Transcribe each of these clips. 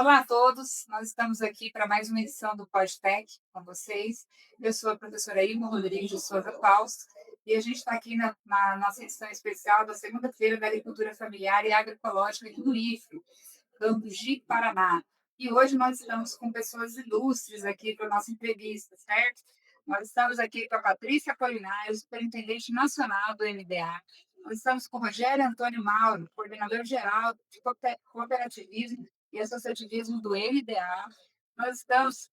Olá a todos, nós estamos aqui para mais uma edição do PodTech com vocês. Eu sou a professora Irma Rodrigues de Souza Fausto e a gente está aqui na nossa edição especial da segunda-feira da Agricultura Familiar e Agroecológica do IFRO, Campos de Paraná. E hoje nós estamos com pessoas ilustres aqui para a nossa entrevista, certo? Nós estamos aqui com a Patrícia Apolinário, superintendente nacional do MDA. Nós estamos com o Rogério Antônio Mauro, coordenador-geral de cooperativismo e associativismo do MDA. Nós estamos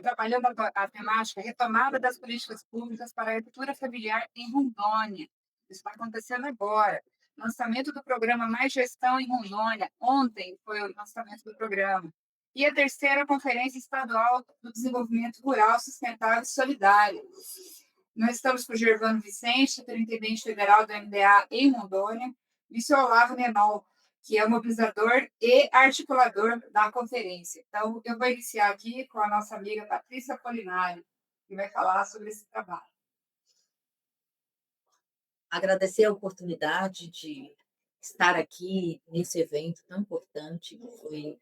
trabalhando a temática retomada das políticas públicas para a agricultura familiar em Rondônia. Isso está acontecendo agora. Lançamento do programa Mais Gestão em Rondônia. Ontem foi o lançamento do programa. E a terceira Conferência Estadual do Desenvolvimento Rural Sustentável e Solidário. Nós estamos com o Gervano Vicente, superintendente federal do MDA em Rondônia, e o senhor Olavo Nenol, que é o mobilizador e articulador da conferência. Então, eu vou iniciar aqui com a nossa amiga Patrícia Apolinário, que vai falar sobre esse trabalho. Agradecer a oportunidade de estar aqui nesse evento tão importante, que foi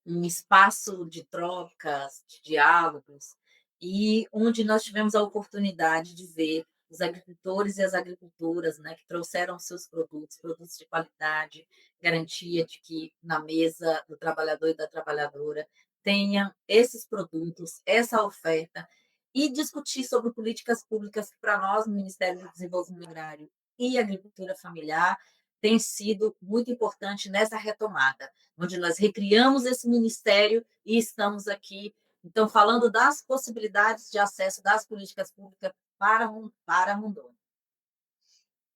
um espaço de trocas, de diálogos, e onde nós tivemos a oportunidade de ver os agricultores e as agricultoras, né, que trouxeram seus produtos de qualidade, garantia de que na mesa do trabalhador e da trabalhadora tenha esses produtos, essa oferta, e discutir sobre políticas públicas que, para nós, no Ministério do Desenvolvimento Agrário e Agricultura Familiar, tem sido muito importante nessa retomada, onde nós recriamos esse ministério e estamos aqui, então, falando das possibilidades de acesso das políticas públicas para Rondônia.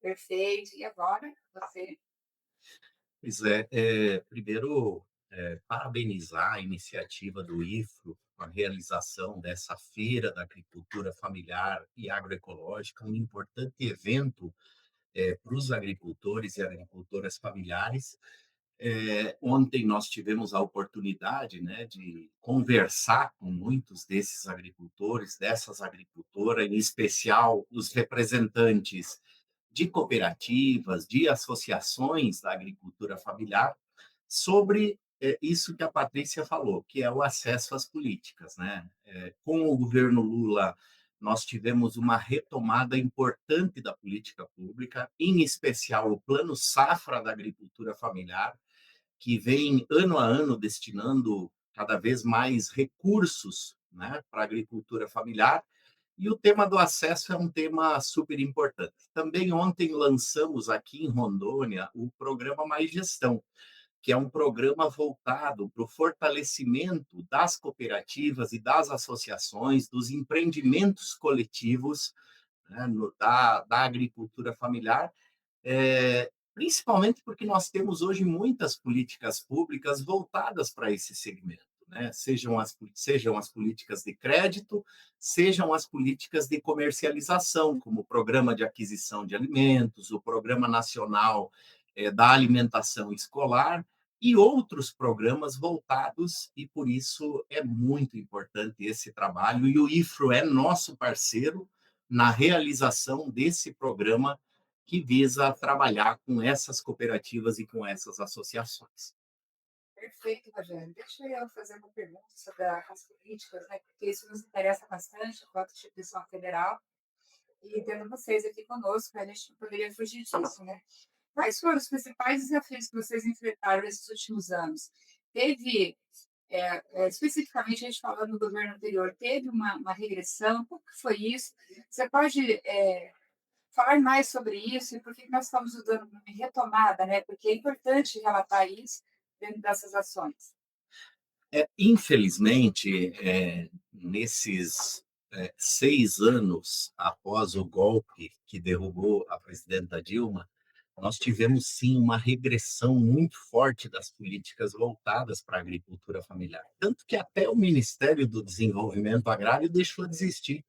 Perfeito. E agora, você? Pois primeiro, parabenizar a iniciativa do IFRO com a realização dessa Feira da Agricultura Familiar e Agroecológica, um importante evento para os agricultores e agricultoras familiares. Ontem nós tivemos a oportunidade, né, de conversar com muitos desses agricultores, dessas agricultoras, em especial os representantes de cooperativas, de associações da agricultura familiar, sobre isso que a Patrícia falou, que é o acesso às políticas, né? Com o governo Lula, nós tivemos uma retomada importante da política pública, em especial o Plano Safra da Agricultura Familiar, que vem ano a ano destinando cada vez mais recursos, né, para a agricultura familiar, e o tema do acesso é um tema super importante. Também ontem lançamos aqui em Rondônia o programa Mais Gestão, que é um programa voltado para o fortalecimento das cooperativas e das associações, dos empreendimentos coletivos, né, da agricultura familiar, principalmente porque nós temos hoje muitas políticas públicas voltadas para esse segmento, né? Sejam as políticas de crédito, sejam as políticas de comercialização, como o Programa de Aquisição de Alimentos, o Programa Nacional da Alimentação Escolar e outros programas voltados, e por isso é muito importante esse trabalho, e o IFRO é nosso parceiro na realização desse programa que visa trabalhar com essas cooperativas e com essas associações. Perfeito, Rogério. Deixa eu fazer uma pergunta sobre as políticas, né? Porque isso nos interessa bastante, enquanto instituição federal, e tendo vocês aqui conosco, a gente não poderia fugir disso, né? Quais foram os principais desafios que vocês enfrentaram nesses últimos anos? Teve, especificamente, a gente falando do governo anterior, teve uma regressão? Como que foi isso? Você pode falar mais sobre isso e por que nós estamos usando uma retomada, né? Porque é importante relatar isso dentro dessas ações. Infelizmente, nesses 6 anos após o golpe que derrubou a presidenta Dilma, nós tivemos sim uma regressão muito forte das políticas voltadas para a agricultura familiar. Tanto que até o Ministério do Desenvolvimento Agrário deixou de existir,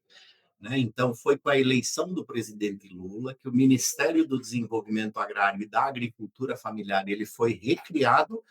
né? Então, foi com a eleição do presidente Lula que o Ministério do Desenvolvimento Agrário e da Agricultura Familiar ele foi recriado,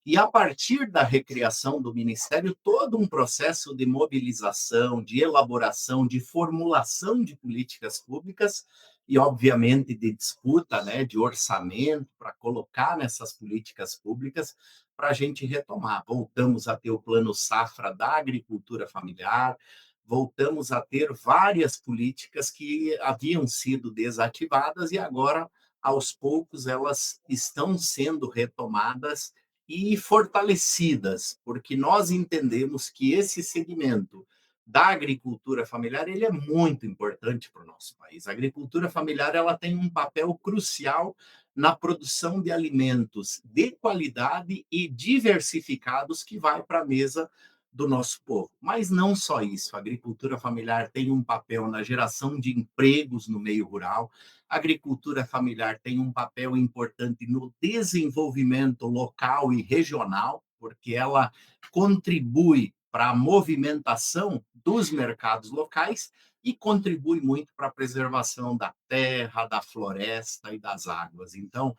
e a partir da recriação do Ministério, todo um processo de mobilização, de elaboração, de formulação de políticas públicas e, obviamente, de disputa, né, de orçamento para colocar nessas políticas públicas para a gente retomar. Voltamos a ter o Plano Safra da agricultura familiar, voltamos a ter várias políticas que haviam sido desativadas e agora, aos poucos, elas estão sendo retomadas e fortalecidas, porque nós entendemos que esse segmento da agricultura familiar ele é muito importante para o nosso país. A agricultura familiar ela tem um papel crucial na produção de alimentos de qualidade e diversificados que vai para a mesa do nosso povo. Mas não só isso, a agricultura familiar tem um papel na geração de empregos no meio rural, a agricultura familiar tem um papel importante no desenvolvimento local e regional, porque ela contribui para a movimentação dos mercados locais e contribui muito para a preservação da terra, da floresta e das águas. Então,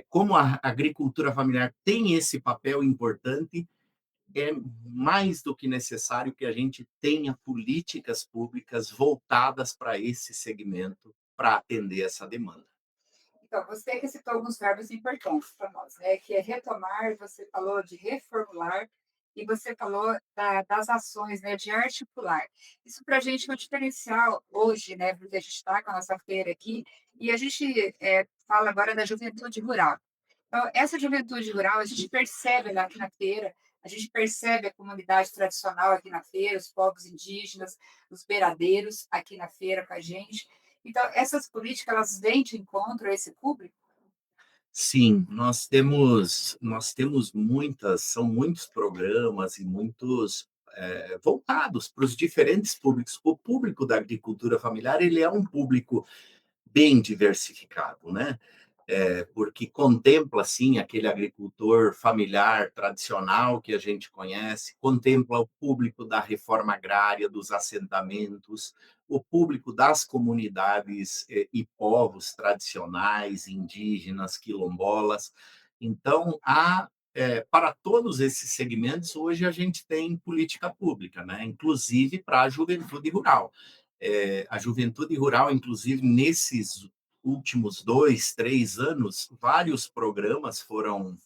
como a agricultura familiar tem esse papel importante, é mais do que necessário que a gente tenha políticas públicas voltadas para esse segmento, para atender essa demanda. Então, você que citou alguns verbos importantes para nós, né? Que é retomar, você falou de reformular e você falou das ações, né? De articular. Isso para a gente é um diferencial hoje, né? Porque a gente está com a nossa feira aqui e a gente fala agora da juventude rural. Então, essa juventude rural, a gente percebe lá aqui na feira, a gente percebe a comunidade tradicional aqui na feira, os povos indígenas, os beiradeiros aqui na feira com a gente. Então, essas políticas, elas vêm de encontro a esse público? Sim, nós temos muitas, são muitos programas e muitos voltados para os diferentes públicos. O público da agricultura familiar ele é um público bem diversificado, né? Porque contempla, sim, aquele agricultor familiar tradicional que a gente conhece, contempla o público da reforma agrária, dos assentamentos, o público das comunidades e povos tradicionais, indígenas, quilombolas. Então, para todos esses segmentos, hoje a gente tem política pública, né? Inclusive para a juventude rural. A juventude rural, inclusive, nesses últimos 2, 3 anos, vários programas foram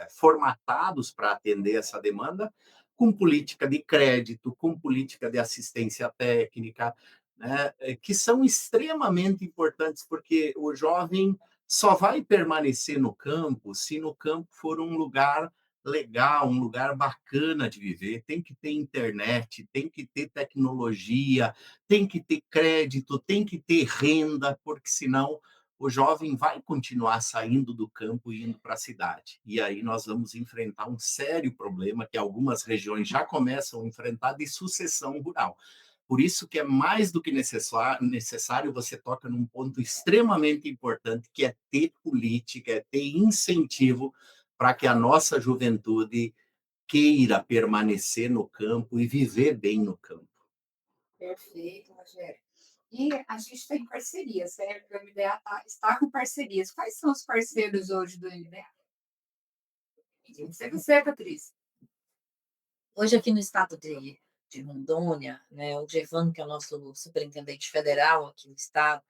formatados para atender essa demanda, com política de crédito, com política de assistência técnica, né, que são extremamente importantes, porque o jovem só vai permanecer no campo se no campo for um lugar legal, um lugar bacana de viver. Tem que ter internet, tem que ter tecnologia, tem que ter crédito, tem que ter renda, porque senão o jovem vai continuar saindo do campo e indo para a cidade. E aí nós vamos enfrentar um sério problema que algumas regiões já começam a enfrentar de sucessão rural. Por isso que é mais do que necessário, você toca num ponto extremamente importante, que é ter política, é ter incentivo para que a nossa juventude queira permanecer no campo e viver bem no campo. Perfeito, Rogério. E a gente tem parcerias, certo? O MDA está com parcerias. Quais são os parceiros hoje do MDA? Você, Patrícia. Hoje, aqui no estado de Rondônia, né, o Gervano, que é o nosso superintendente federal aqui no estado,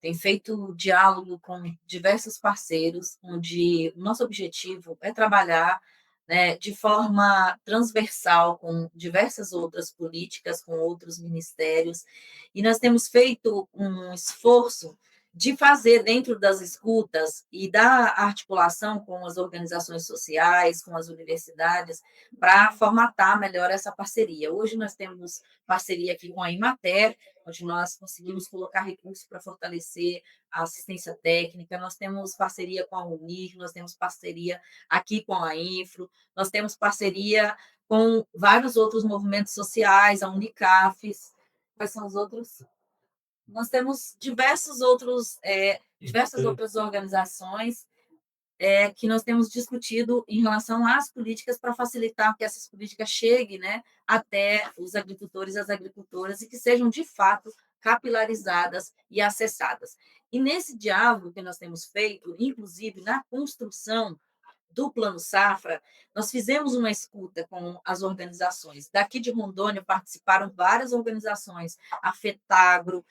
tem feito diálogo com diversos parceiros, onde o nosso objetivo é trabalhar, né, de forma transversal com diversas outras políticas, com outros ministérios, e nós temos feito um esforço de fazer dentro das escutas e da articulação com as organizações sociais, com as universidades, para formatar melhor essa parceria. Hoje nós temos parceria aqui com a Imater, onde nós conseguimos colocar recursos para fortalecer a assistência técnica, nós temos parceria com a UNIR, nós temos parceria aqui com a Infro, nós temos parceria com vários outros movimentos sociais, a Unicafes, quais são os outros? Nós temos diversas outras organizações que nós temos discutido em relação às políticas para facilitar que essas políticas cheguem, né, até os agricultores e as agricultoras e que sejam, de fato, capilarizadas e acessadas. E nesse diálogo que nós temos feito, inclusive na construção do Plano Safra, nós fizemos uma escuta com as organizações. Daqui de Rondônia participaram várias organizações, a FETAGRO,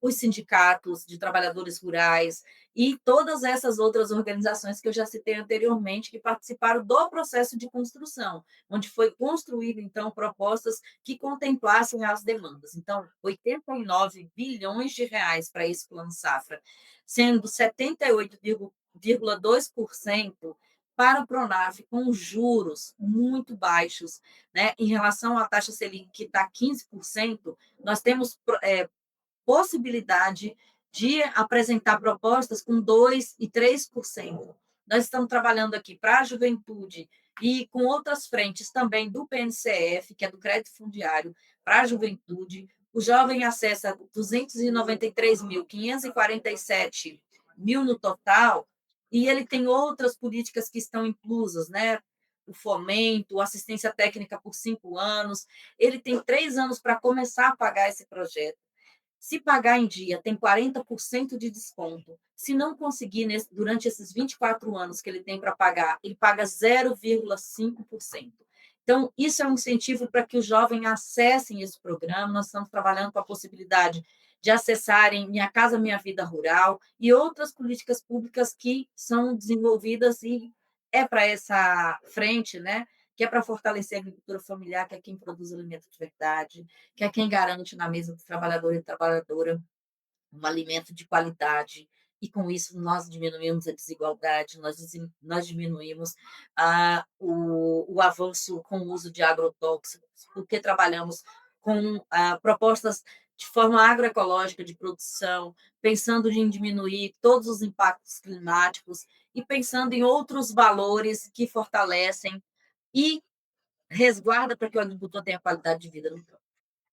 os sindicatos de trabalhadores rurais e todas essas outras organizações que eu já citei anteriormente, que participaram do processo de construção, onde foi construído, então, propostas que contemplassem as demandas. Então, 89 bilhões de reais para esse plano safra, sendo 78,2% para o Pronaf, com juros muito baixos, né? Em relação à taxa Selic, que está 15%, nós temos possibilidade de apresentar propostas com 2% e 3%. Nós estamos trabalhando aqui para a juventude e com outras frentes também do PNCF, que é do Crédito Fundiário, para a juventude. O jovem acessa 293.547 mil no total, e ele tem outras políticas que estão inclusas, né? O fomento, assistência técnica por 5 anos. Ele tem 3 anos para começar a pagar esse projeto. Se pagar em dia, tem 40% de desconto. Se não conseguir, durante esses 24 anos que ele tem para pagar, ele paga 0,5%. Então, isso é um incentivo para que os jovens acessem esse programa. Nós estamos trabalhando com a possibilidade de acessarem Minha Casa Minha Vida Rural e outras políticas públicas que são desenvolvidas e é para essa frente, né? Que é para fortalecer a agricultura familiar, que é quem produz alimento de verdade, que é quem garante na mesa do trabalhador e trabalhadora um alimento de qualidade, e com isso nós diminuímos a desigualdade, nós diminuímos o avanço com o uso de agrotóxicos, porque trabalhamos com propostas de forma agroecológica de produção, pensando em diminuir todos os impactos climáticos e pensando em outros valores que fortalecem e resguarda para que o agricultor tenha qualidade de vida no campo.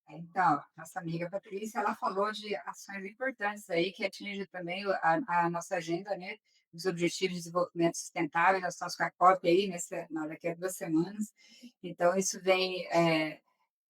Então, nossa amiga Patrícia, ela falou de ações importantes aí que atingem também a nossa agenda, né, dos Objetivos de Desenvolvimento Sustentável, nós estamos com a COP aí, daqui a 2 semanas. Então, isso vem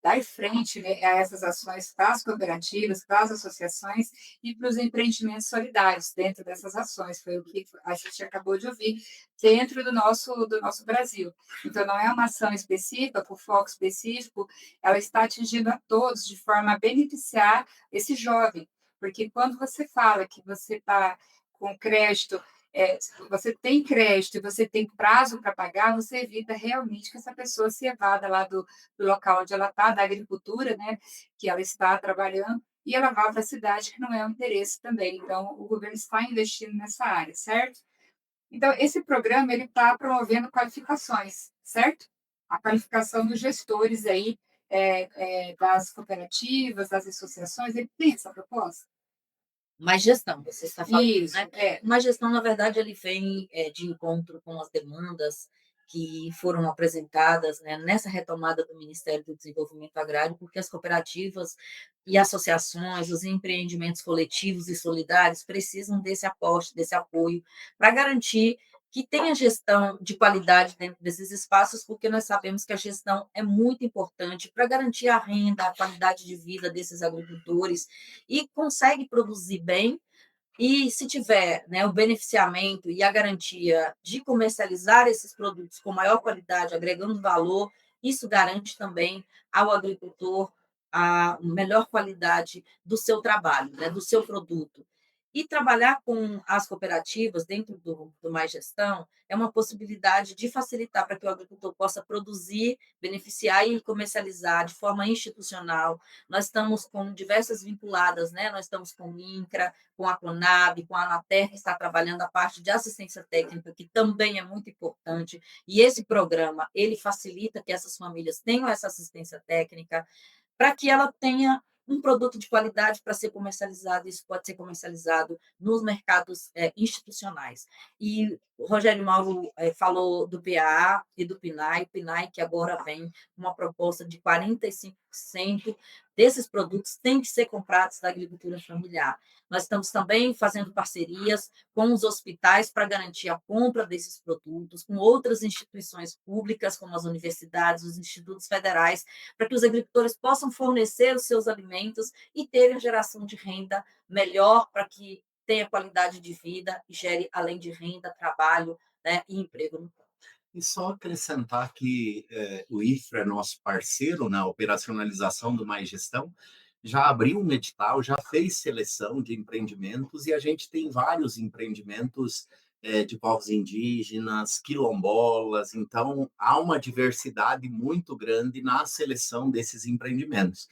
dar frente, né, a essas ações para as cooperativas, para as associações e para os empreendimentos solidários dentro dessas ações. Foi o que a gente acabou de ouvir dentro do nosso Brasil. Então, não é uma ação específica, por foco específico, ela está atingindo a todos de forma a beneficiar esse jovem. Porque quando você fala que você está com crédito, você tem crédito e você tem prazo para pagar, você evita realmente que essa pessoa se evada lá do local onde ela está, da agricultura, né, que ela está trabalhando, e ela vá para a cidade, que não é um interesse também. Então, o governo está investindo nessa área, certo? Então, esse programa ele está promovendo qualificações, certo? A qualificação dos gestores aí, das cooperativas, das associações, ele tem essa proposta? Mais gestão, você está falando, Isso, né? Mais gestão, na verdade, ele vem de encontro com as demandas que foram apresentadas, né, nessa retomada do Ministério do Desenvolvimento Agrário, porque as cooperativas e associações, os empreendimentos coletivos e solidários precisam desse aporte, desse apoio, para garantir que tenha gestão de qualidade dentro desses espaços, porque nós sabemos que a gestão é muito importante para garantir a renda, a qualidade de vida desses agricultores, e consegue produzir bem, e se tiver, né, o beneficiamento e a garantia de comercializar esses produtos com maior qualidade, agregando valor, isso garante também ao agricultor a melhor qualidade do seu trabalho, né, do seu produto. E trabalhar com as cooperativas dentro do Mais Gestão é uma possibilidade de facilitar para que o agricultor possa produzir, beneficiar e comercializar de forma institucional. Nós estamos com diversas vinculadas, né? Nós estamos com o INCRA, com a CONAB, com a Anater, que está trabalhando a parte de assistência técnica, que também é muito importante, e esse programa, ele facilita que essas famílias tenham essa assistência técnica, para que ela tenha um produto de qualidade para ser comercializado. Isso pode ser comercializado nos mercados institucionais. E o Rogério Mauro falou do PAA e do PNAE, o PNAE que agora vem com uma proposta de 45% desses produtos têm que ser comprados da agricultura familiar. Nós estamos também fazendo parcerias com os hospitais para garantir a compra desses produtos, com outras instituições públicas, como as universidades, os institutos federais, para que os agricultores possam fornecer os seus alimentos e terem geração de renda melhor, para que tenha qualidade de vida e gere, além de renda, trabalho, né, e emprego no campo. E só acrescentar que o IFRA é nosso parceiro na operacionalização do Mais Gestão, já abriu um edital, já fez seleção de empreendimentos e a gente tem vários empreendimentos de povos indígenas, quilombolas, então há uma diversidade muito grande na seleção desses empreendimentos.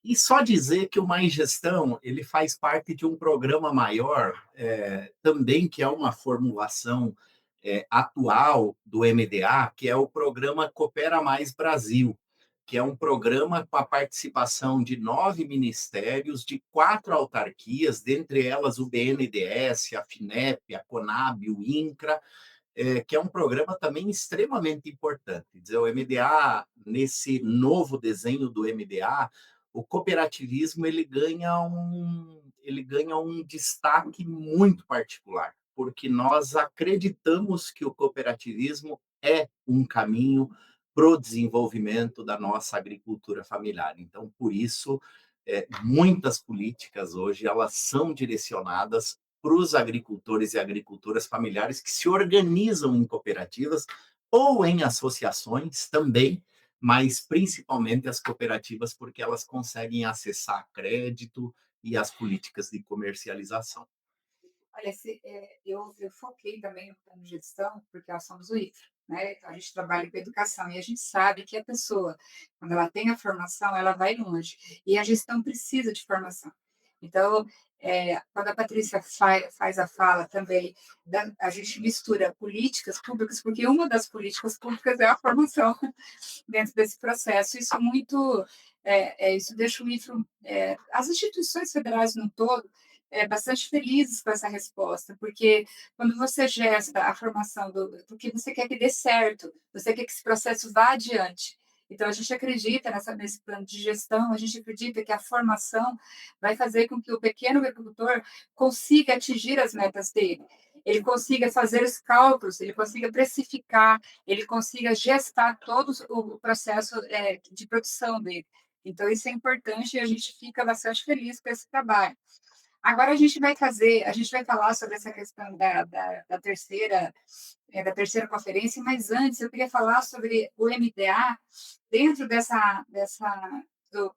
E só dizer que o Mais Gestão ele faz parte de um programa maior, também que é uma formulação atual do MDA, que é o programa Coopera Mais Brasil, que é um programa com a participação de 9 ministérios, de 4 autarquias, dentre elas o BNDES, a FINEP, a CONAB, o INCRA, que é um programa também extremamente importante. Quer dizer, o MDA, nesse novo desenho do MDA, o cooperativismo ele ganha um destaque muito particular, porque nós acreditamos que o cooperativismo é um caminho para o desenvolvimento da nossa agricultura familiar. Então, por isso, muitas políticas hoje elas são direcionadas para os agricultores e agricultoras familiares que se organizam em cooperativas ou em associações também, mas principalmente as cooperativas, porque elas conseguem acessar crédito e as políticas de comercialização. Olha, eu foquei também no plano de gestão, porque nós somos o IFRA, né? Então, a gente trabalha com educação e a gente sabe que a pessoa, quando ela tem a formação, ela vai longe. E a gestão precisa de formação. Então, quando a Patrícia faz a fala também, a gente mistura políticas públicas, porque uma das políticas públicas é a formação dentro desse processo. Isso muito, isso deixa o IFRO, as instituições federais no todo, bastante felizes com essa resposta, porque quando você gesta a formação porque você quer que dê certo, você quer que esse processo vá adiante. Então, a gente acredita nesse plano de gestão, a gente acredita que a formação vai fazer com que o pequeno agricultor consiga atingir as metas dele, ele consiga fazer os cálculos, ele consiga precificar, ele consiga gestar todo o processo de produção dele. Então, isso é importante e a gente fica bastante feliz com esse trabalho. Agora a gente vai falar sobre essa questão da terceira conferência, mas antes eu queria falar sobre o MDA dentro do,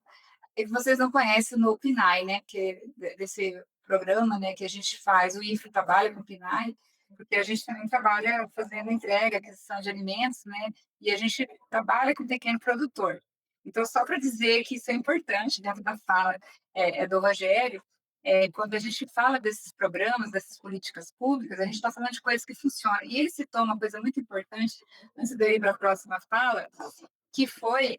é que vocês não conhecem no PNAE, né? Que é desse programa, né? Que a gente faz, o IFRO trabalha com o PNAE, porque a gente também trabalha fazendo entrega, aquisição de alimentos, né? E a gente trabalha com pequeno produtor. Então, só para dizer que isso é importante dentro da fala do Rogério, quando a gente fala desses programas, dessas políticas públicas, a gente está falando de coisas que funcionam. E ele citou uma coisa muito importante, antes de eu ir para a próxima fala, que foi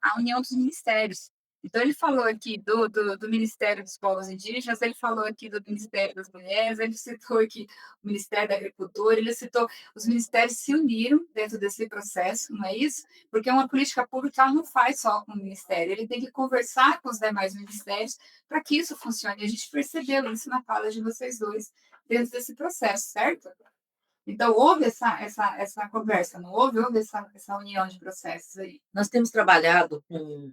a união dos ministérios. Então, ele falou aqui do Ministério dos Povos Indígenas, ele falou aqui do Ministério das Mulheres, ele citou aqui o Ministério da Agricultura, ele citou os ministérios se uniram dentro desse processo, não é isso? Porque uma política pública ela não faz só com o Ministério, ele tem que conversar com os demais ministérios para que isso funcione. A gente percebeu isso na fala de vocês dois dentro desse processo, certo? Então, houve essa conversa, não houve? Houve essa união de processos aí. Nós temos trabalhado com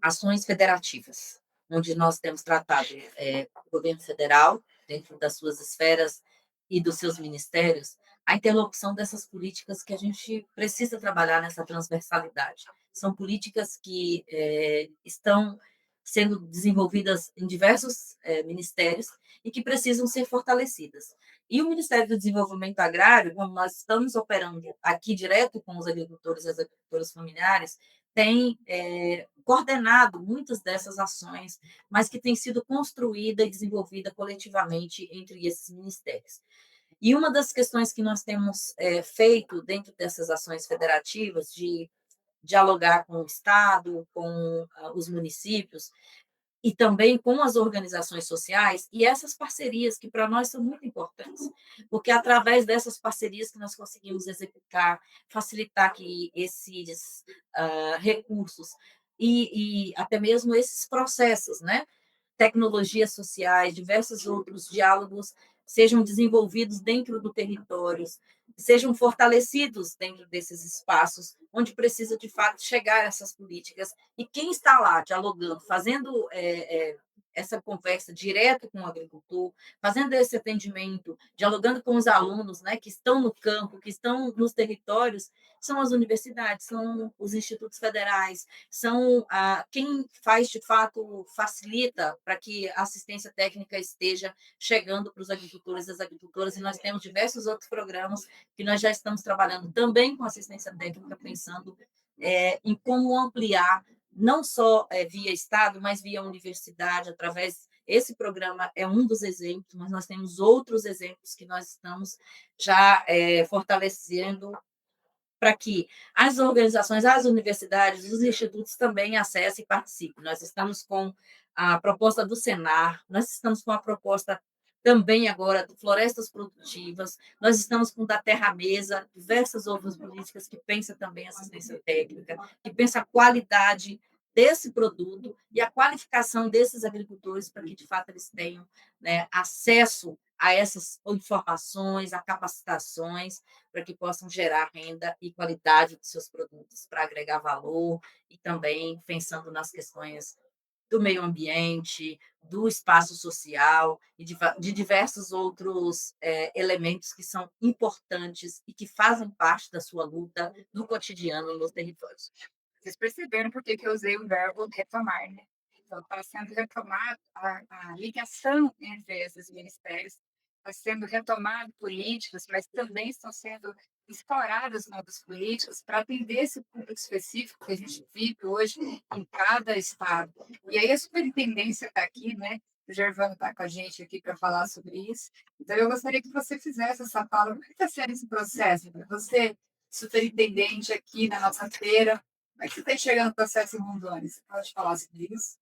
ações federativas, onde nós temos tratado o governo federal, dentro das suas esferas e dos seus ministérios, a interlocução dessas políticas que a gente precisa trabalhar nessa transversalidade. São políticas que estão sendo desenvolvidas em diversos ministérios e que precisam ser fortalecidas. E o Ministério do Desenvolvimento Agrário, como nós estamos operando aqui direto com os agricultores e as agricultoras familiares, tem coordenado muitas dessas ações, mas que tem sido construída e desenvolvida coletivamente entre esses ministérios. E uma das questões que nós temos feito dentro dessas ações federativas, de dialogar com o Estado, com os municípios, e também com as organizações sociais, e essas parcerias que para nós são muito importantes, porque é através dessas parcerias que nós conseguimos executar, facilitar que esses recursos e até mesmo esses processos, né? Tecnologias sociais, diversos outros diálogos sejam desenvolvidos dentro do território, sejam fortalecidos dentro desses espaços, onde precisa, de fato, chegar essas políticas. E quem está lá dialogando, fazendo essa conversa direto com o agricultor, fazendo esse atendimento, dialogando com os alunos, né, que estão no campo, que estão nos territórios, são as universidades, são os institutos federais, são quem faz, de fato, facilita para que a assistência técnica esteja chegando para os agricultores e as agricultoras, e nós temos diversos outros programas que nós já estamos trabalhando também com assistência técnica, pensando em como ampliar, não só via Estado, mas via universidade, através. Esse programa é um dos exemplos, mas nós temos outros exemplos que nós estamos já fortalecendo para que as organizações, as universidades, os institutos também acessem e participem. Nós estamos com a proposta do Senar, nós estamos com a proposta também agora do Florestas Produtivas, nós estamos com da Terra Mesa, diversas outras políticas que pensam também assistência técnica, que pensam a qualidade desse produto e a qualificação desses agricultores para que, de fato, eles tenham, né, acesso a essas informações, a capacitações, para que possam gerar renda e qualidade dos seus produtos, para agregar valor e também pensando nas questões do meio ambiente, do espaço social e de diversos outros elementos que são importantes e que fazem parte da sua luta no cotidiano nos territórios. Vocês perceberam por que eu usei o verbo retomar, né? Então, está sendo retomada a ligação entre esses ministérios, está sendo retomado políticas, mas também estão sendo exploradas novas políticas para atender esse público específico que a gente vive hoje em cada estado. E aí a superintendência está aqui, né? O Gervano está com a gente aqui para falar sobre isso. Então, eu gostaria que você fizesse essa fala. Como é que está sendo esse processo? Você, superintendente aqui na nossa feira, como é que você está enxergando o processo em Rondônia? Você pode falar sobre isso?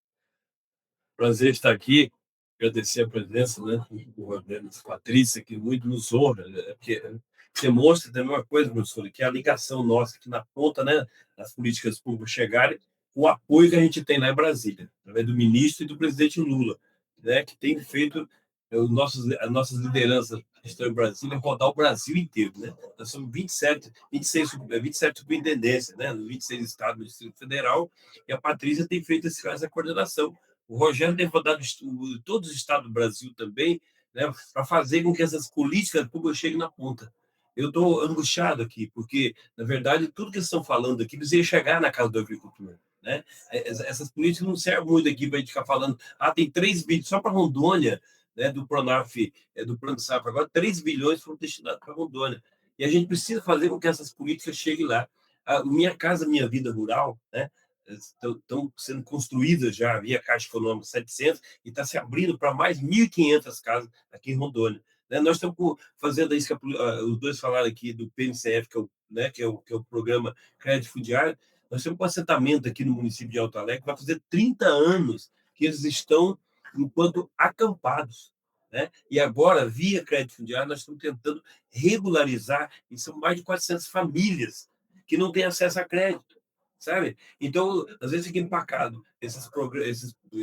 Prazer estar aqui, agradecer a presença, né, do Rodrigo, Patrícia, que muito nos honra, né, porque demonstra também uma coisa, professor, que é a ligação nossa aqui na ponta, né, das políticas públicas chegarem, o apoio que a gente tem lá em Brasília, através do ministro e do presidente Lula, né, que tem feito as nossas lideranças que estão em Brasília rodar o Brasil inteiro, né? Nós somos 27 superintendências, né, nos 26 estados do Distrito Federal, e a Patrícia tem feito essa coordenação. O Rogério tem rodado todos os estados do Brasil também, né, para fazer com que essas políticas públicas cheguem na ponta. Eu estou angustiado aqui, porque, na verdade, tudo que eles estão falando aqui precisa chegar na casa do agricultor. Né? Essas políticas não servem muito aqui para a gente ficar falando. Tem 3 bilhões só para Rondônia, né, do Pronaf, do Plano Safra, agora 3 bilhões foram destinados para Rondônia. E a gente precisa fazer com que essas políticas cheguem lá. A Minha Casa Minha Vida Rural, né, estão sendo construídas já via Caixa Econômica 700 e está se abrindo para mais 1.500 casas aqui em Rondônia. Né? Nós estamos fazendo isso que os dois falaram aqui do PNCF, que é o programa Crédito Fundiário. Nós temos um assentamento aqui no município de Alto Alegre que vai fazer 30 anos que eles estão enquanto acampados. Né? E agora, via crédito fundiário, nós estamos tentando regularizar, e são mais de 400 famílias que não têm acesso a crédito, sabe? Então, às vezes fica empacado esses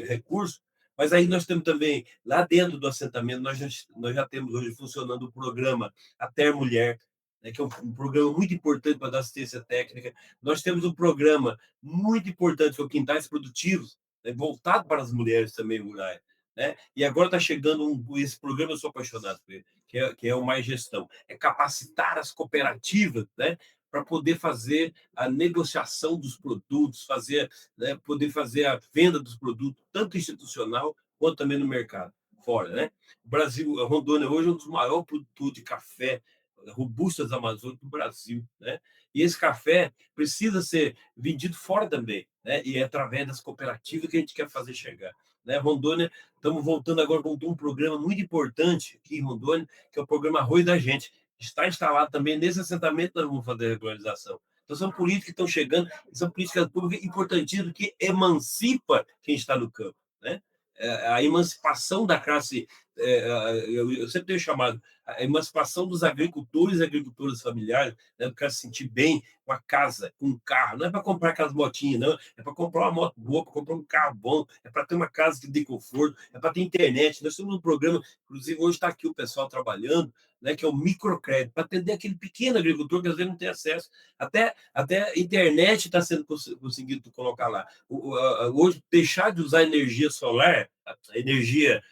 recursos, mas aí nós temos também, lá dentro do assentamento, nós já temos hoje funcionando o programa A Ter Mulher, né, que é um programa muito importante para dar assistência técnica. Nós temos um programa muito importante, que é o Quintais Produtivos, né, voltado para as mulheres também rurais. Né? E agora está chegando esse programa, eu sou apaixonado por ele, que é o Mais Gestão. É capacitar as cooperativas, né, para poder fazer a negociação dos produtos, né, poder fazer a venda dos produtos, tanto institucional quanto também no mercado, fora. Né? O Brasil, a Rondônia hoje é um dos maiores produtores de café robustas amazônicas do Brasil. Né? E esse café precisa ser vendido fora também, né? E é através das cooperativas que a gente quer fazer chegar. Né? Rondônia, estamos voltando agora com um programa muito importante aqui em Rondônia, que é o programa Arroz da Gente. Está instalado também nesse assentamento, nós vamos fazer a regularização. Então, são políticas que estão chegando, são políticas públicas importantíssimas que emancipa quem está no campo. Né? A emancipação da classe, eu sempre tenho chamado, a emancipação dos agricultores e agricultoras familiares, né, do cara se sentir bem com a casa, com um carro. Não é para comprar aquelas motinhas, não. É para comprar uma moto boa, para comprar um carro bom, é para ter uma casa que dê conforto, é para ter internet. Nós temos um programa, inclusive hoje está aqui o pessoal trabalhando, né, que é o microcrédito, para atender aquele pequeno agricultor que às vezes não tem acesso. Até a internet está sendo conseguido colocar lá. Hoje, deixar de usar energia solar, a energia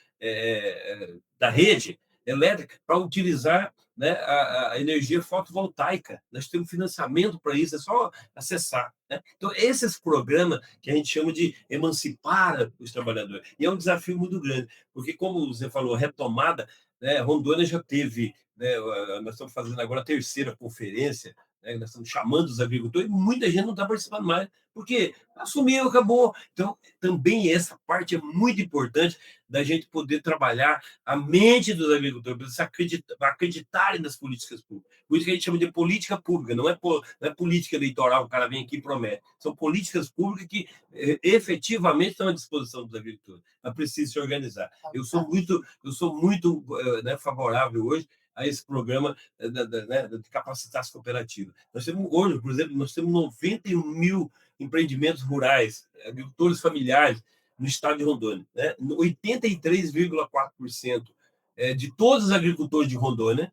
da rede elétrica, para utilizar, né, a energia fotovoltaica. Nós temos financiamento para isso, é só acessar. Né? Então, esses programas que a gente chama de emancipar os trabalhadores. E é um desafio muito grande, porque, como você falou, retomada, né, Rondônia já teve, né, nós estamos fazendo agora a terceira conferência, né, nós estamos chamando os agricultores, e muita gente não está participando mais, porque assumiu, acabou. Então, também essa parte é muito importante da gente poder trabalhar a mente dos agricultores, para eles acreditarem nas políticas públicas. Por isso que a gente chama de política pública, não é política eleitoral, o cara vem aqui e promete. São políticas públicas que efetivamente estão à disposição dos agricultores. É preciso se organizar. Eu sou muito né, favorável hoje a esse programa né, de capacitar as cooperativas. Nós temos hoje, por exemplo, nós temos 91 mil empreendimentos rurais, agricultores familiares, no estado de Rondônia. Né? 83,4% de todos os agricultores de Rondônia,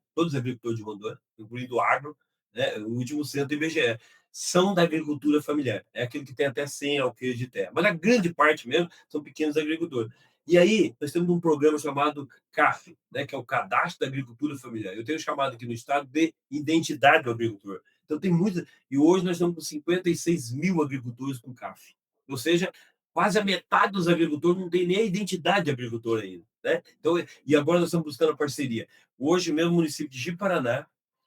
incluindo o agro, né? O último censo do IBGE, são da agricultura familiar. É aquele que tem até 100 alqueires de terra. Mas a grande parte mesmo são pequenos agricultores. E aí, nós temos um programa chamado CAF, né, que é o Cadastro da Agricultura Familiar. Eu tenho chamado aqui no estado de Identidade do Agricultor. Então, tem muita. E hoje nós estamos com 56 mil agricultores com CAF. Ou seja, quase a metade dos agricultores não tem nem a identidade de agricultor ainda. Né? Então, e agora nós estamos buscando a parceria. Hoje mesmo o município de Ji-Paraná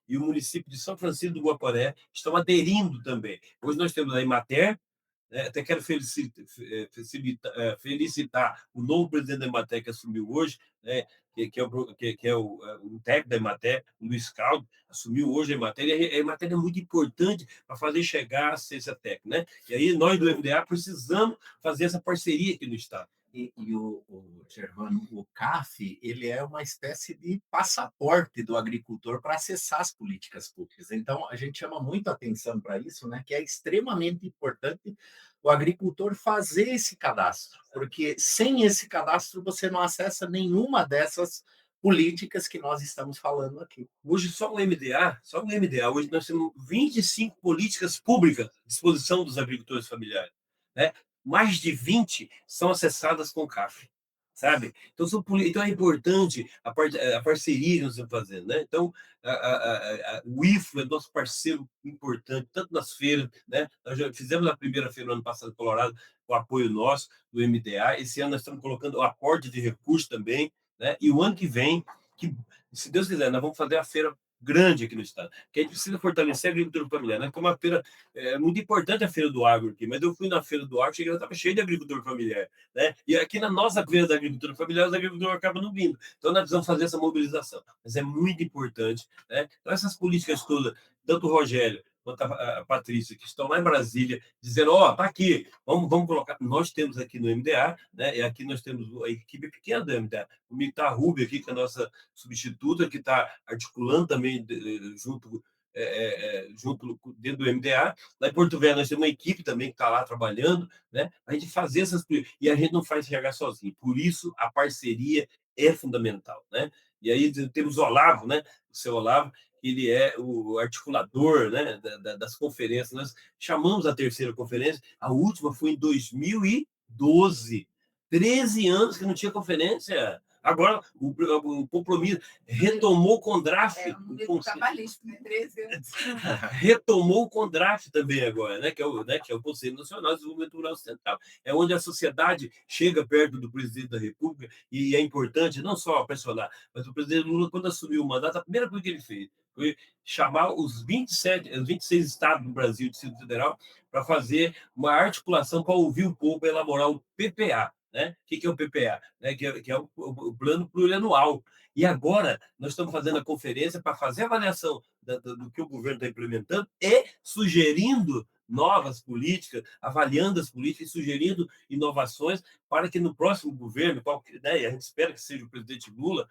e o município de São Francisco do Guaporé estão aderindo também. Hoje nós temos a Emater, né? Até quero felicitar o novo presidente da Emater que assumiu hoje, né? que é o técnico da Emater, o Luiz Caldo, assumiu hoje a Emater, e a Emater é muito importante para fazer chegar a ciência técnica. Né? E aí nós do MDA precisamos fazer essa parceria aqui no Estado. E o Gervano, o CAF, ele é uma espécie de passaporte do agricultor para acessar as políticas públicas. Então, a gente chama muito atenção para isso, né? Que é extremamente importante o agricultor fazer esse cadastro, porque sem esse cadastro você não acessa nenhuma dessas políticas que nós estamos falando aqui. Hoje, só o MDA, hoje nós temos 25 políticas públicas à disposição dos agricultores familiares. Né? Mais de 20 são acessadas com o CAF, sabe? Então é importante a parceria que nós estamos fazendo. Né? Então, o IFRO é nosso parceiro importante, tanto nas feiras. Né? Nós já fizemos a primeira feira no ano passado, Colorado, com o apoio nosso, do MDA. Esse ano nós estamos colocando o aporte de recursos também. Né? E o ano que vem, se Deus quiser, nós vamos fazer a feira grande aqui no estado, que a gente precisa fortalecer a agricultura familiar, né? Como uma feira muito importante, a feira do agro aqui, mas eu fui na feira do agro, cheguei lá, estava cheio de agricultor familiar, né? E aqui na nossa feira da agricultura familiar, os agricultores acabam não vindo. Então nós precisamos fazer essa mobilização, mas é muito importante, né? Então essas políticas todas, tanto o Rogério quanto a Patrícia, que estão lá em Brasília, dizendo, tá aqui, vamos colocar. Nós temos aqui no MDA, né? E aqui nós temos a equipe pequena do MDA. Comigo está a Rubia aqui, que é a nossa substituta, que está articulando também junto dentro do MDA. Lá em Porto Velho nós temos uma equipe também que está lá trabalhando, né? A gente fazer essas... E a gente não faz enxergar sozinho. Por isso, a parceria é fundamental, né? E aí temos o Olavo, né? O seu Olavo, ele é o articulador, né, das conferências. Nós chamamos a terceira conferência, a última foi em 2012. 13 anos que não tinha conferência. Agora, o compromisso retomou o CONDRAF. Trabalhista, né? 13 anos. Retomou o CONDRAF também agora, né? Que é o Conselho Nacional de Desenvolvimento Rural Sustentável. É onde a sociedade chega perto do presidente da República e é importante não só pressionar, mas o presidente Lula, quando assumiu o mandato, a primeira coisa que ele fez foi chamar os 26 estados do Brasil, Distrito Federal, para fazer uma articulação para ouvir o povo, para elaborar o PPA. Né? O que é o PPA? Né? Que é o Plano Plurianual. E agora nós estamos fazendo a conferência para fazer a avaliação do que o governo está implementando e sugerindo novas políticas, avaliando as políticas e sugerindo inovações para que no próximo governo, né, a gente espera que seja o presidente Lula,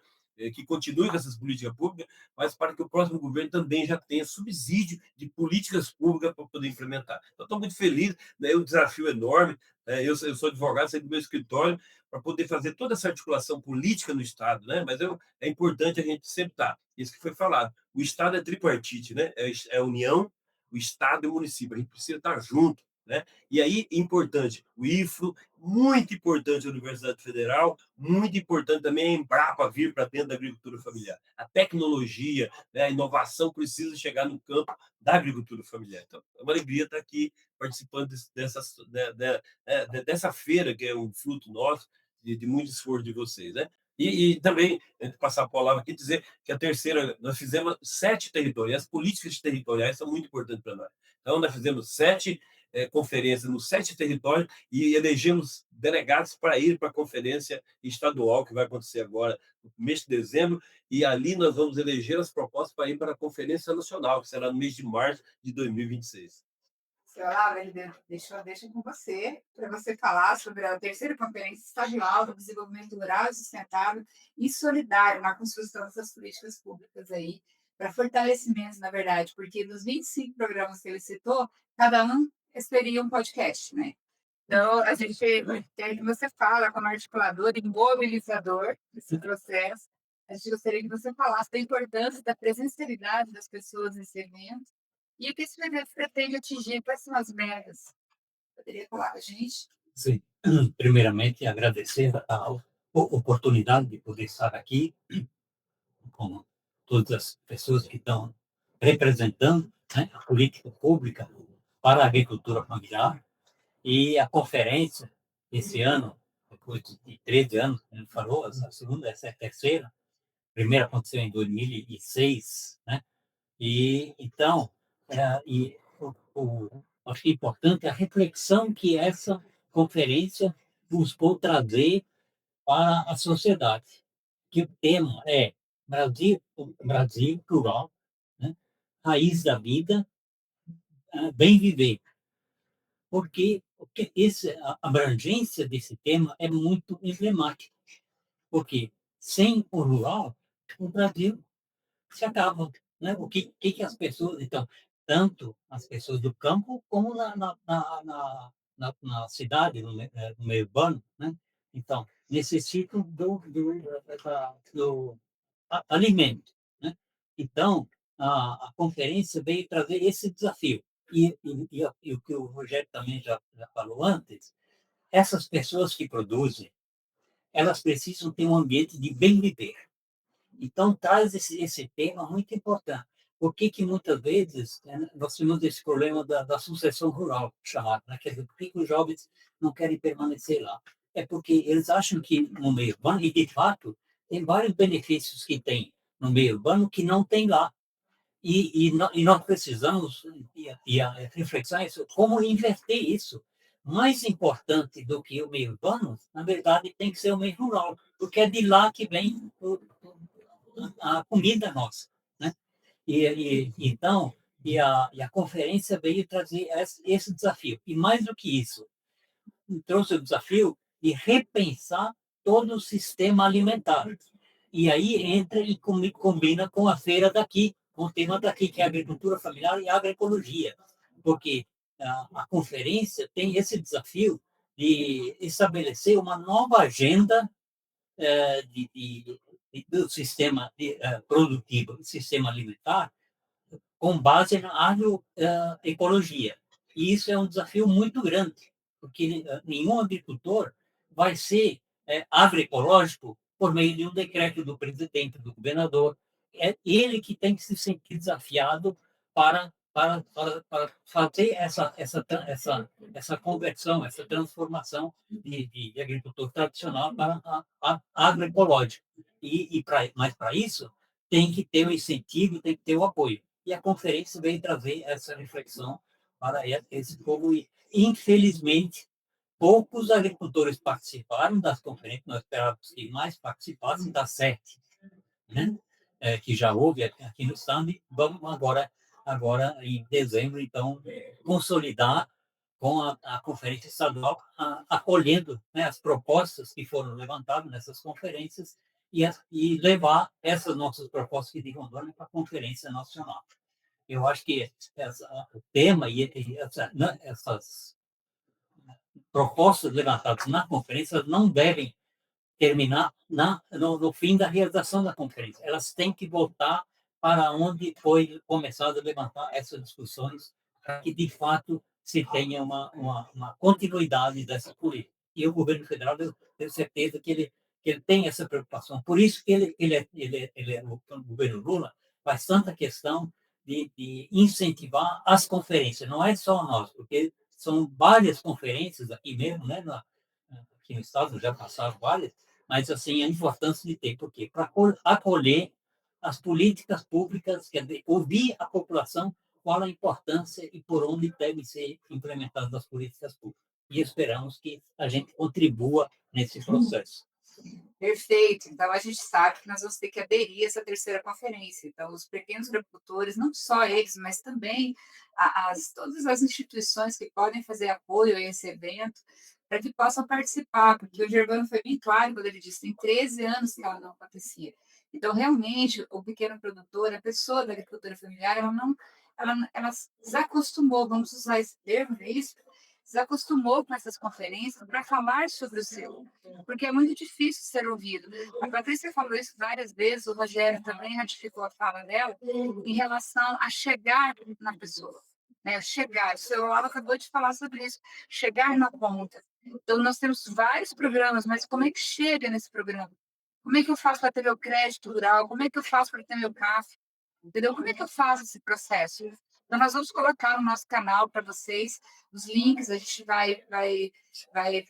que continue com essas políticas públicas, mas para que o próximo governo também já tenha subsídio de políticas públicas para poder implementar. Então, estou muito feliz, né? O desafio é enorme, Eu sou advogado, saí do meu escritório para poder fazer toda essa articulação política no Estado, né? Mas é importante a gente sempre estar. Isso que foi falado. O Estado é tripartite, né? É a União, o Estado e o município. A gente precisa estar junto, né? E aí, importante, o IFRO, muito importante a Universidade Federal, muito importante também a Embrapa vir para dentro da agricultura familiar. A tecnologia, né, a inovação precisa chegar no campo da agricultura familiar. Então, é uma alegria estar aqui participando dessa feira, que é um fruto nosso, de muito esforço de vocês, né? E também, passar a palavra aqui, dizer que a terceira, nós fizemos 7 territórios, e as políticas territoriais são muito importantes para nós. Então, nós fizemos 7 conferências nos 7 territórios e elegemos delegados para ir para a conferência estadual, que vai acontecer agora no mês de dezembro, e ali nós vamos eleger as propostas para ir para a conferência nacional, que será no mês de março de 2026. Seu Laura, ele deixa com você, para você falar sobre a terceira Conferência Estadual do Desenvolvimento Rural Sustentável e Solidário na construção dessas políticas públicas aí, para fortalecimento, na verdade, porque dos 25 programas que ele citou, cada um teria um podcast, né? Então, a gente quer que você fala como articulador e mobilizador desse processo. A gente gostaria que você falasse da importância da presencialidade das pessoas nesse evento e o que esse evento pretende atingir, quais são as metas. Poderia falar com a gente? Sim, primeiramente agradecer a oportunidade de poder estar aqui com todas as pessoas que estão representando, né, a política pública para a agricultura familiar e a conferência esse ano, depois de 13 anos, como ele falou, a segunda, essa é a terceira, a primeira aconteceu em 2006, né? E então, acho que é importante a reflexão que essa conferência buscou trazer para a sociedade, que o tema é Brasil plural, né? Raiz da vida, bem viver. Porque a abrangência desse tema é muito emblemática. Porque sem o rural, o Brasil se acaba, né? O que as pessoas, então, tanto as pessoas do campo como na cidade, no meio urbano, né? Então, necessitam do alimento, né? Então, a conferência veio trazer esse desafio. E o que o Rogério também já falou antes, essas pessoas que produzem, elas precisam ter um ambiente de bem viver. Então, traz esse tema muito importante. Por que muitas vezes, né, nós temos esse problema da sucessão rural, chamado, né? Quer dizer, por que os jovens não querem permanecer lá? É porque eles acham que no meio urbano, e de fato, tem vários benefícios que tem no meio urbano que não tem lá. E nós precisamos, a reflexão é isso, como inverter isso. Mais importante do que o meio urbano, na verdade, tem que ser o meio rural, porque é de lá que vem a comida nossa, né? Então, a conferência veio trazer esse desafio. E mais do que isso, trouxe o desafio de repensar todo o sistema alimentar. E aí entra e combina com a feira daqui, com o tema daqui, que é a agricultura familiar e a agroecologia. Porque a conferência tem esse desafio de estabelecer uma nova agenda do sistema produtivo, do sistema alimentar, com base na agroecologia. E isso é um desafio muito grande, porque nenhum agricultor vai ser agroecológico por meio de um decreto do presidente, do governador. É ele que tem que se sentir desafiado para fazer essa conversão, essa transformação de agricultor tradicional para a agroecológico. Mas para isso, tem que ter o incentivo, tem que ter o apoio. E a conferência veio trazer essa reflexão para esse povo. E, infelizmente, poucos agricultores participaram das conferências, nós esperávamos que mais participassem, das 7, né? Que já houve aqui no estado, e vamos agora em dezembro, então, consolidar com a conferência estadual, acolhendo, né, as propostas que foram levantadas nessas conferências e levar essas nossas propostas de Rondônia para a conferência nacional. Eu acho que o tema e essas propostas levantadas na conferência não devem terminar no fim da realização da conferência. Elas têm que voltar para onde foi começado a levantar essas discussões, para que, de fato, se tenha uma continuidade dessa política. E o governo federal, eu tenho certeza que ele tem essa preocupação. Por isso que o governo Lula faz tanta questão de incentivar as conferências. Não é só nós, porque são várias conferências aqui mesmo, né, aqui no estado, já passaram várias, mas assim, a importância de ter, porque para acolher as políticas públicas, quer dizer, ouvir a população qual a importância e por onde devem ser implementadas as políticas públicas. E esperamos que a gente contribua nesse processo. Perfeito. Então, a gente sabe que nós vamos ter que aderir a essa terceira conferência. Então, os pequenos agricultores, não só eles, mas também todas as instituições que podem fazer apoio a esse evento, para que possam participar, porque o Gervano foi bem claro quando ele disse que tem 13 anos que ela não acontecia. Então, realmente, o pequeno produtor, a pessoa da agricultura familiar, ela desacostumou, vamos usar esse termo, é isso? Desacostumou com essas conferências para falar sobre o seu, porque é muito difícil ser ouvido. A Patrícia falou isso várias vezes, o Rogério também ratificou a fala dela, em relação a chegar na pessoa. Né? Chegar, o seu Olavo acabou de falar sobre isso, chegar na ponta. Então, nós temos vários programas, mas como é que chega nesse programa? Como é que eu faço para ter meu crédito rural? Como é que eu faço para ter meu CAF? Entendeu? Como é que eu faço esse processo? Então, nós vamos colocar no nosso canal para vocês os links, a gente vai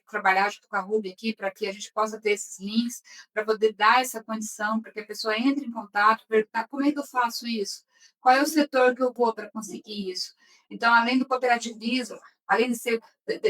trabalhar junto com a Ruby aqui para que a gente possa ter esses links, para poder dar essa condição, para que a pessoa entre em contato, perguntar como é que eu faço isso? Qual é o setor que eu vou para conseguir isso? Então, além do cooperativismo, além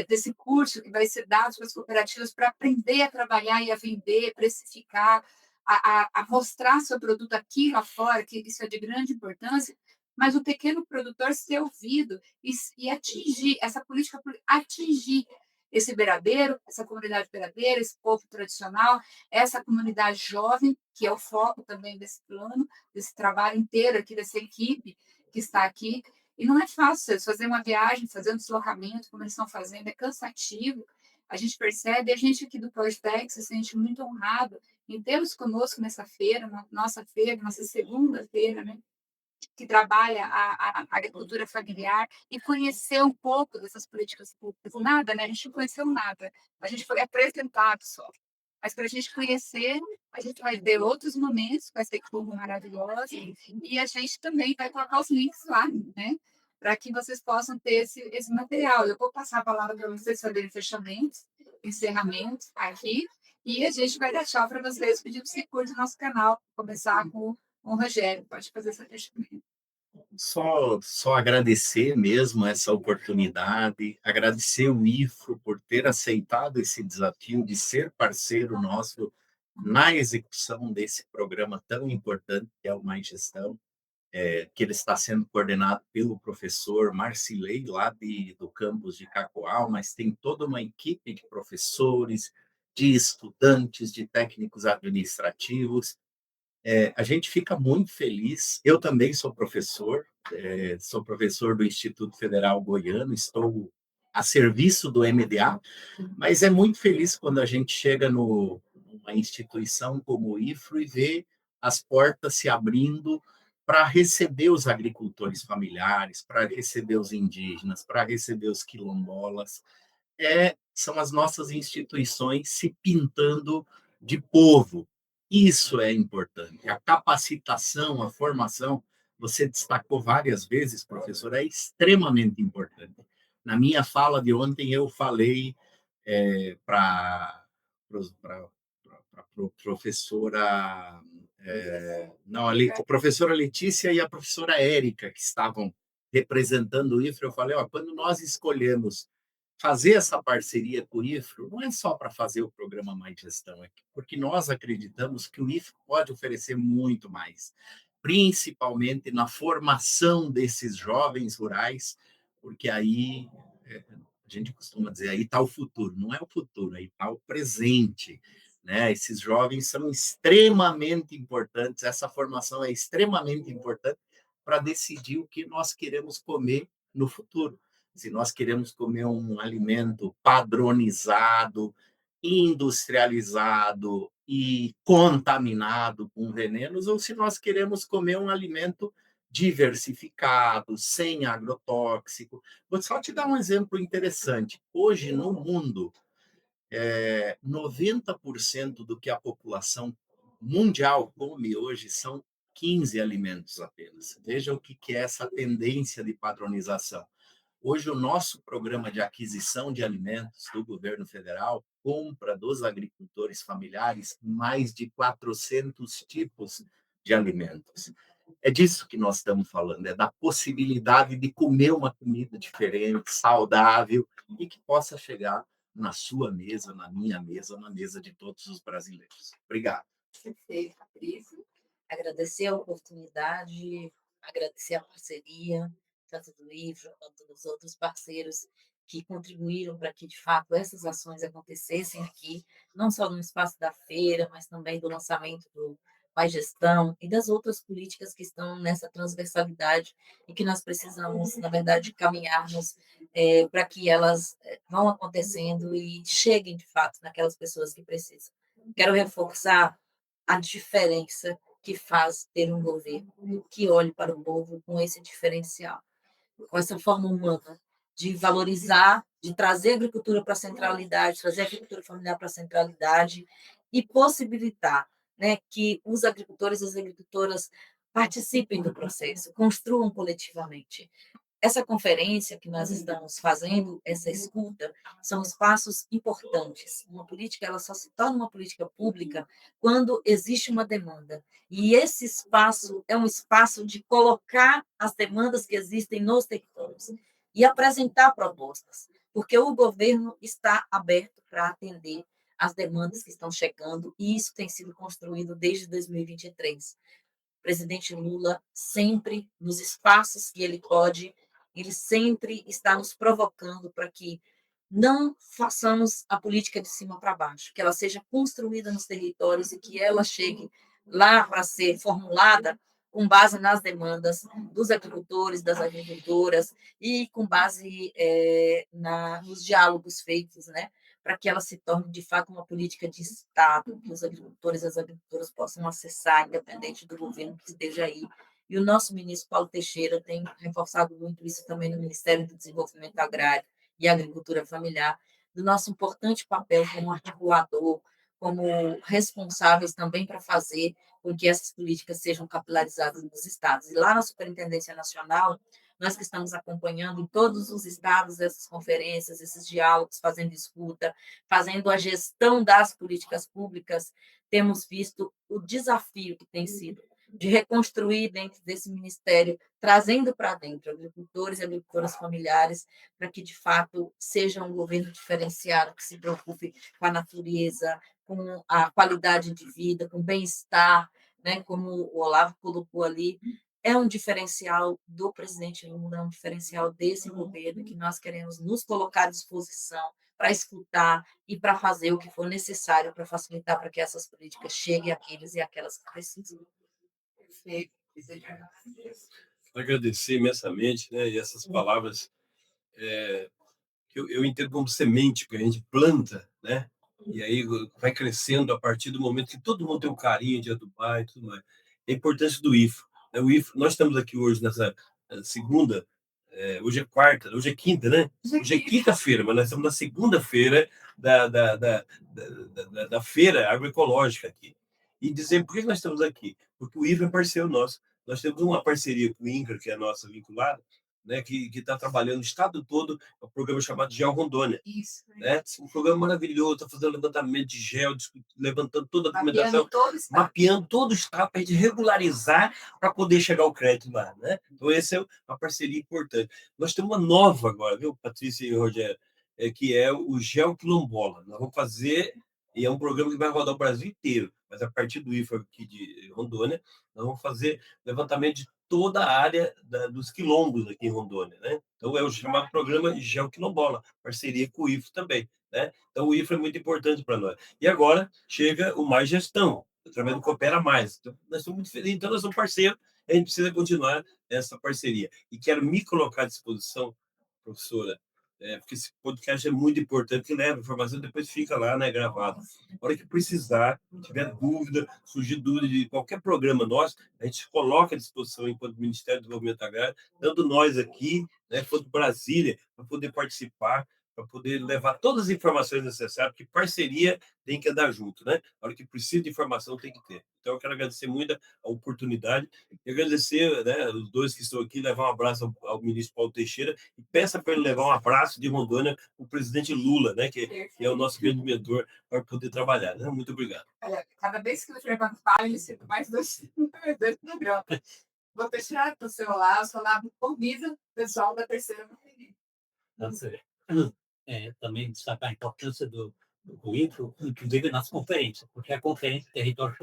desse curso que vai ser dado para as cooperativas para aprender a trabalhar e a vender, precificar, a mostrar seu produto aqui lá fora, que isso é de grande importância, mas o pequeno produtor ser ouvido e atingir, essa política atingir esse beiradeiro, essa comunidade beiradeira, esse povo tradicional, essa comunidade jovem, que é o foco também desse plano, desse trabalho inteiro aqui, dessa equipe que está aqui. E não é fácil fazer uma viagem, fazer um deslocamento, como eles estão fazendo, é cansativo. A gente percebe, a gente aqui do Project se sente muito honrado em tê-los conosco nessa feira, nossa feira, nossa segunda-feira, né? Que trabalha a agricultura familiar e conhecer um pouco dessas políticas públicas. Nada, né? A gente não conheceu nada. A gente foi apresentado só. Mas para a gente conhecer, a gente vai ter outros momentos com essa equipe maravilhosa e a gente também vai colocar os links lá, né? Para que vocês possam ter esse material. Eu vou passar a palavra para vocês fazerem fechamentos, encerramentos aqui, e a gente vai deixar para vocês pedir que você curte o nosso canal, começar com o Rogério. Pode fazer esse fechamento. Só agradecer mesmo essa oportunidade, agradecer o IFRO por ter aceitado esse desafio de ser parceiro nosso na execução desse programa tão importante que é o Mais Gestão, que ele está sendo coordenado pelo professor Marcilei, lá do campus de Cacoal, mas tem toda uma equipe de professores, de estudantes, de técnicos administrativos. A gente fica muito feliz. Eu também sou professor do Instituto Federal Goiano, estou a serviço do MDA, mas é muito feliz quando a gente chega numa instituição como o IFRO e vê as portas se abrindo para receber os agricultores familiares, para receber os indígenas, para receber os quilombolas. São as nossas instituições se pintando de povo. Isso é importante. A capacitação, a formação, você destacou várias vezes, professor, é extremamente importante. Na minha fala de ontem, eu falei para a professora, não, a professora Letícia e a professora Érica, que estavam representando o IFRO, eu falei, quando nós escolhemos fazer essa parceria com o IFRO, não é só para fazer o programa Mais Gestão, é porque nós acreditamos que o IFRO pode oferecer muito mais, principalmente na formação desses jovens rurais, porque aí a gente costuma dizer, aí está o futuro. Não é o futuro, aí está o presente. Né? Esses jovens são extremamente importantes, essa formação é extremamente importante para decidir o que nós queremos comer no futuro. se nós queremos comer um alimento padronizado, industrializado e contaminado com venenos, ou se nós queremos comer um alimento diversificado, sem agrotóxico. Vou só te dar um exemplo interessante. Hoje, no mundo, 90% do que a população mundial come hoje são 15 alimentos apenas. Veja o que é essa tendência de padronização. Hoje, o nosso programa de aquisição de alimentos do governo federal compra dos agricultores familiares mais de 400 tipos de alimentos. É disso que nós estamos falando, é da possibilidade de comer uma comida diferente, saudável e que possa chegar na sua mesa, na minha mesa, na mesa de todos os brasileiros. Obrigado. Perfeito, Patrícia. Agradecer a oportunidade, agradecer a parceria, tanto do IFRA quanto dos outros parceiros que contribuíram para que, de fato, essas ações acontecessem aqui, não só no espaço da feira, mas também do lançamento do Mais Gestão e das outras políticas que estão nessa transversalidade e que nós precisamos, na verdade, caminharmos para que elas vão acontecendo e cheguem, de fato, naquelas pessoas que precisam. Quero reforçar a diferença que faz ter um governo que olhe para o povo com esse diferencial, com essa forma humana de valorizar, de trazer a agricultura para a centralidade, trazer a agricultura familiar para a centralidade e possibilitar, né, que os agricultores e as agricultoras participem do processo, construam coletivamente. Essa conferência que nós estamos fazendo, essa escuta, são espaços importantes. Uma política, ela só se torna uma política pública quando existe uma demanda. E esse espaço é um espaço de colocar as demandas que existem nos territórios e apresentar propostas, porque o governo está aberto para atender as demandas que estão chegando, e isso tem sido construído desde 2023. O presidente Lula sempre, nos espaços que ele pode, ele sempre está nos provocando para que não façamos a política de cima para baixo, que ela seja construída nos territórios e que ela chegue lá para ser formulada com base nas demandas dos agricultores, das agricultoras e com base nos diálogos feitos, né, para que ela se torne de fato uma política de Estado, que os agricultores e as agricultoras possam acessar, independente do governo que esteja aí. E o nosso ministro Paulo Teixeira tem reforçado muito isso também no Ministério do Desenvolvimento Agrário e Agricultura Familiar, do nosso importante papel como articulador, como responsáveis também para fazer com que essas políticas sejam capilarizadas nos estados. E lá na Superintendência Nacional, nós que estamos acompanhando em todos os estados essas conferências, esses diálogos, fazendo escuta, fazendo a gestão das políticas públicas, temos visto o desafio que tem sido de reconstruir dentro desse ministério, trazendo para dentro agricultores e agricultoras familiares, para que, de fato, seja um governo diferenciado, que se preocupe com a natureza, com a qualidade de vida, com o bem-estar, né, como o Olavo colocou ali, é um diferencial do presidente Lula, é um diferencial desse governo que nós queremos nos colocar à disposição para escutar e para fazer o que for necessário para facilitar para que essas políticas cheguem àqueles e àquelas que precisam. Perfeito. Agradecer imensamente, né? E essas palavras que eu entendo como semente que a gente planta, né? E aí vai crescendo a partir do momento que todo mundo tem um carinho de adubar e tudo mais. A importância do IFRO, né? O IFRO, nós estamos aqui hoje nessa segunda, hoje é quarta, hoje é quinta, né? Hoje é quinta-feira, mas nós estamos na segunda-feira da feira agroecológica aqui. E dizer por que nós estamos aqui? Porque o IFRO é parceiro nosso. Nós temos uma parceria com o INCRA, que é a nossa vinculada, né, que está trabalhando no estado todo, é um programa chamado Gel Rondônia. Isso. Né? Um programa maravilhoso, está fazendo levantamento de gel, levantando toda a documentação, Mapeando mapeando todo o estado para a gente regularizar para poder chegar ao crédito lá. Né? Então, essa é uma parceria importante. Nós temos uma nova agora, viu, Patrícia e Rogério, que é o Gel Quilombola. Nós vamos fazer, e é um programa que vai rodar o Brasil inteiro, mas a partir do IFA aqui de Rondônia, nós vamos fazer levantamento de toda a área dos quilombos aqui em Rondônia, né? Então é o chamado programa Geoquilombola, parceria com o IFRO também, né? Então o IFRO é muito importante para nós. E agora chega o Mais Gestão, através do Coopera Mais. Então, nós somos muito felizes, então nós somos parceiros, a gente precisa continuar essa parceria. E quero me colocar à disposição, professora, porque esse podcast é muito importante, que leva informação, depois fica lá, né, gravado. A hora que precisar, tiver dúvida, surgir dúvida de qualquer programa nosso, a gente coloca à disposição enquanto Ministério do Desenvolvimento Agrário, tanto nós aqui, né, quanto Brasília, para poder participar, para poder levar todas as informações necessárias, porque parceria tem que andar junto, né? A hora que precisa de informação tem que ter. Então, eu quero agradecer muito a oportunidade e agradecer, né, os dois que estão aqui, levar um abraço ao ministro Paulo Teixeira e peça para ele levar um abraço de Rondônia para o presidente Lula, né, que é o nosso grande mentor para poder trabalhar. Né? Muito obrigado. Olha, cada vez que o Fernando fala, ele cita mais dois programas. Vou deixar para o seu lado convida o pessoal da terceira bateria. Tá certo. Também destacar a importância do IFRO, inclusive nas conferências, porque a Conferência Território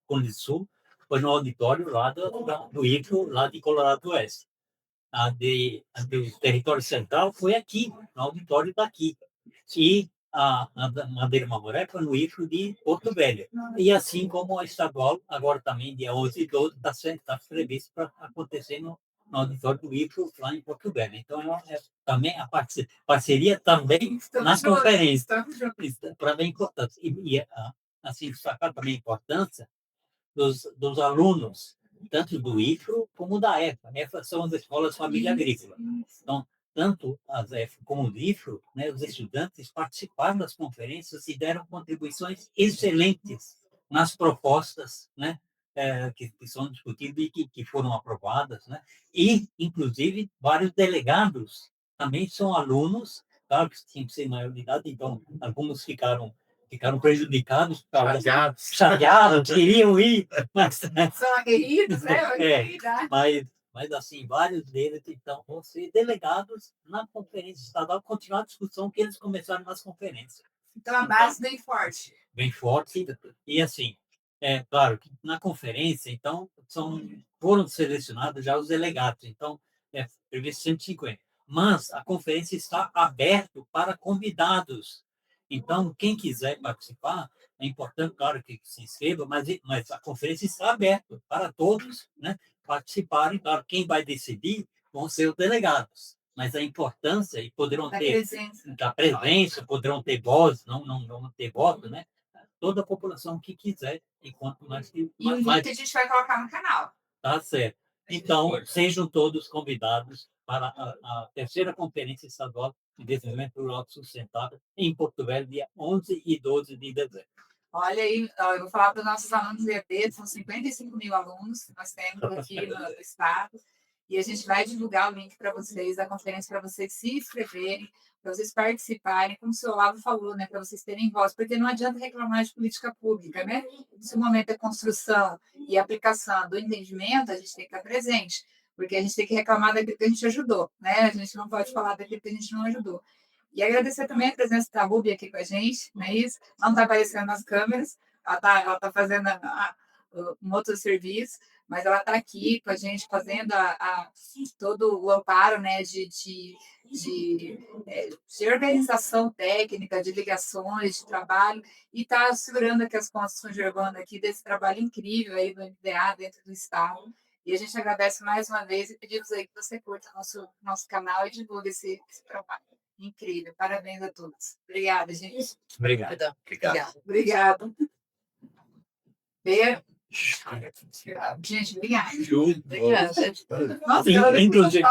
Cone Sul foi no auditório lá do IFRO, lá de Colorado do Oeste. A do Território Central foi aqui, no auditório daqui. E a da Madeira Mamoré foi no IFRO de Porto Velho. E assim como a estadual, agora também dia 11 e 12, está previsto para acontecer no auditório do IFRO lá em Porto Velho. Então, também a parceria também nas conferências, para bem importante. E assim, destacar também a importância dos alunos, tanto do IFRO como da EFA. A EFA são as escolas família agrícola. Então, tanto as EFA como o IFRO, né, os estudantes participaram das conferências e deram contribuições excelentes nas propostas, né, que são discutidas e que foram aprovadas, né? E, inclusive, vários delegados também são alunos, claro que tinham que ser maioridade, então alguns ficaram prejudicados, chateados, queriam ir, mas São aguerridos, né? mas assim, vários deles então vão ser delegados na conferência estadual, continuar a discussão que eles começaram nas conferências. Então a base bem forte. Bem forte, e assim, claro que na conferência, então, foram selecionados já os delegados, então, previsto 150. Mas a conferência está aberta para convidados. Então, quem quiser participar, é importante, claro, que se inscreva, mas a conferência está aberta para todos, né, participarem. Claro, quem vai decidir vão ser os delegados. Mas a importância, e poderão ter da presença, poderão ter voz, não vão ter voto, né? Toda a população que quiser, e quanto mais que... E o link a gente vai colocar no canal. Tá certo. Então, sejam todos convidados para a terceira Conferência Estadual de Desenvolvimento Rural Sustentável em Porto Velho, dia 11 e 12 de dezembro. Olha aí, eu vou falar para os nossos alunos EAD, são 55 mil alunos que nós temos aqui no estado, e a gente vai divulgar o link para vocês, da conferência, para vocês se inscreverem, para vocês participarem, como o seu Olavo falou, né, para vocês terem voz, porque não adianta reclamar de política pública, né? Se o momento é construção e aplicação do entendimento, a gente tem que estar presente, porque a gente tem que reclamar daquilo que a gente ajudou, né? A gente não pode falar daquilo que a gente não ajudou. E agradecer também a presença da Ruby aqui com a gente, não é isso? Não está aparecendo nas câmeras, ela tá fazendo um outro serviço, mas ela está aqui com a gente, fazendo todo o amparo, né, de organização técnica, de ligações, de trabalho, e está segurando aqui as pontas com o Gervando aqui desse trabalho incrível aí do MDA dentro do Estado. E a gente agradece mais uma vez e pedimos aí que você curta nosso canal e divulgue esse trabalho. Incrível, parabéns a todos. Obrigada, gente. Obrigado. Obrigada. Gente, obrigada. Show. Nossa, Inclusive,